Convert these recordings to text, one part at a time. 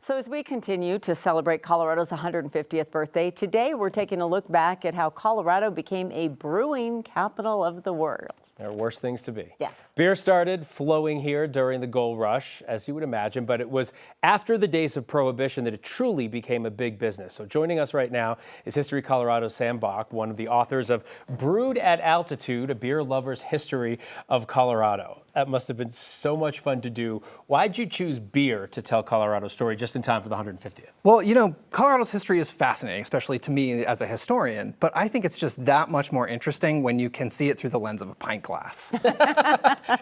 So as we continue to celebrate Colorado's 150th birthday, today we're taking a look back at how Colorado became a brewing capital of the world. There are worse things to be. Yes. Beer started flowing here during the gold rush, as you would imagine, but it was after the days of Prohibition that it truly became a big business. So joining us right now is History Colorado's Sam Bock, one of the authors of Brewed at Altitude, a beer lover's history of Colorado. That must have been so much fun to do. Why'd you choose beer to tell Colorado's story just in time for the 150th? Well, you know, Colorado's history is fascinating, especially to me as a historian, but I think it's just that much more interesting when you can see it through the lens of a pint glass.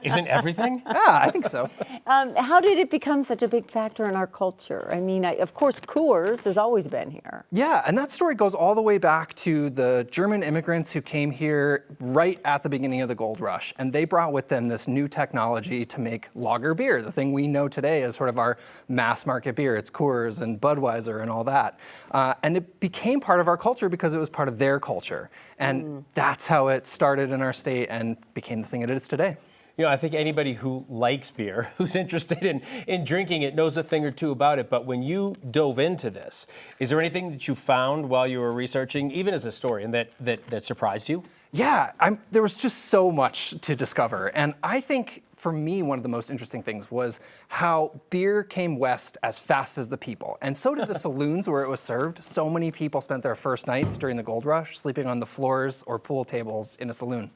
Isn't everything? Yeah, I think so. How did it become such a big factor in our culture? I mean, of course, Coors has always been here. Yeah, and that story goes all the way back to the German immigrants who came here right at the beginning of the gold rush, and they brought with them this new technology to make lager beer, the thing we know today as sort of our mass market beer. It's Coors and Budweiser and all that. And it became part of our culture because it was part of their culture. And that's how it started in our state and became the thing it is today. You know, I think anybody who likes beer, who's interested in drinking it, knows a thing or two about it. But when you dove into this, is there anything that you found while you were researching, even as a historian, that surprised you? Yeah, there was just so much to discover. And I think for me, one of the most interesting things was how beer came west as fast as the people. And so did the saloons where it was served. So many people spent their first nights during the gold rush sleeping on the floors or pool tables in a saloon.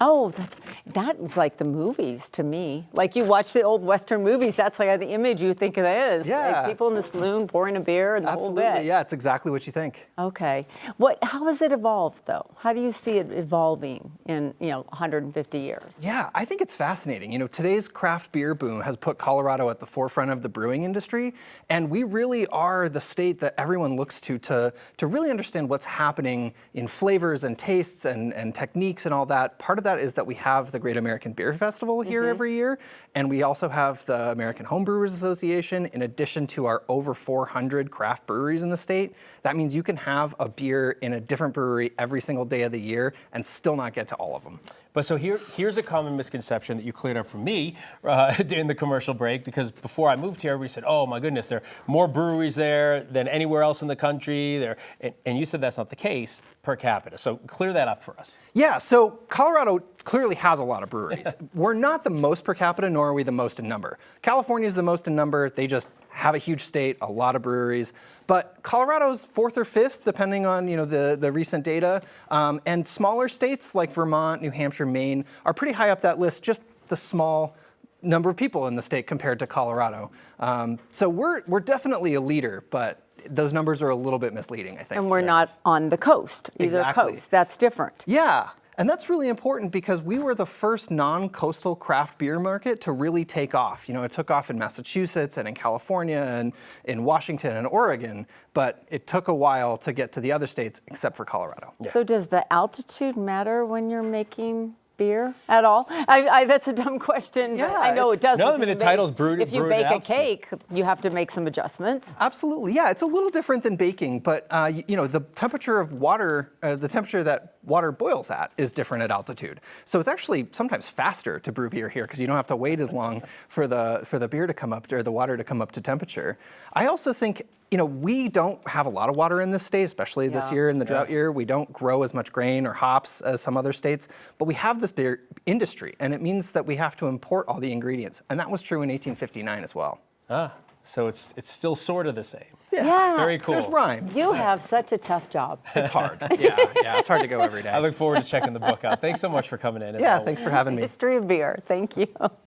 Oh, that was like the movies to me. Like you watch the old Western movies, that's like the image you think it is. Yeah. Like people in the saloon pouring a beer and the whole bit. Absolutely, yeah, it's exactly what you think. Okay. How has it evolved, though? How do you see it evolving in, 150 years? Yeah, I think it's fascinating. You know, today's craft beer boom has put Colorado at the forefront of the brewing industry, and we really are the state that everyone looks to really understand what's happening in flavors and tastes and techniques and all that. Part of that is that we have the Great American Beer Festival here every year, and we also have the American Home Brewers Association, in addition to our over 400 craft breweries in the state. That means you can have a beer in a different brewery every single day of the year and still not get to all of them. But so here's a common misconception that you cleared up for me in the commercial break, because before I moved here, we said, oh my goodness, there are more breweries there than anywhere else in the country. And you said that's not the case per capita. So clear that up for us. Yeah, so Colorado clearly has a lot of breweries. We're not the most per capita, nor are we the most in number. California is the most in number. They just have a huge state, a lot of breweries. But Colorado's fourth or fifth, depending on the recent data. And smaller states like Vermont, New Hampshire, Maine are pretty high up that list, just the small number of people in the state compared to Colorado. So we're definitely a leader, but those numbers are a little bit misleading, I think. And we're not on the coast, either Exactly. coast. That's different. Yeah. And that's really important because we were the first non-coastal craft beer market to really take off. You know, it took off in Massachusetts and in California and in Washington and Oregon, but it took a while to get to the other states except for Colorado. Yeah. So does the altitude matter when you're making beer at all? That's a dumb question. Yeah, but I know it doesn't. No, I mean, the title's brewed. If you brewed bake at a altitude. cake, you have to make some adjustments. Absolutely, yeah. It's a little different than baking, but the temperature of water, the temperature that water boils at is different at altitude. So it's actually sometimes faster to brew beer here because you don't have to wait as long for the beer to come up or the water to come up to temperature. I also think we don't have a lot of water in this state, especially this year in the drought year. We don't grow as much grain or hops as some other states, but we have this beer industry, and it means that we have to import all the ingredients. And that was true in 1859 as well. So it's still sort of the same. Yeah. Very cool. There's rhymes. You have such a tough job. It's hard. Yeah, it's hard to go every day. I look forward to checking the book out. Thanks so much for coming in. Yeah, thanks for having me. History of beer. Thank you.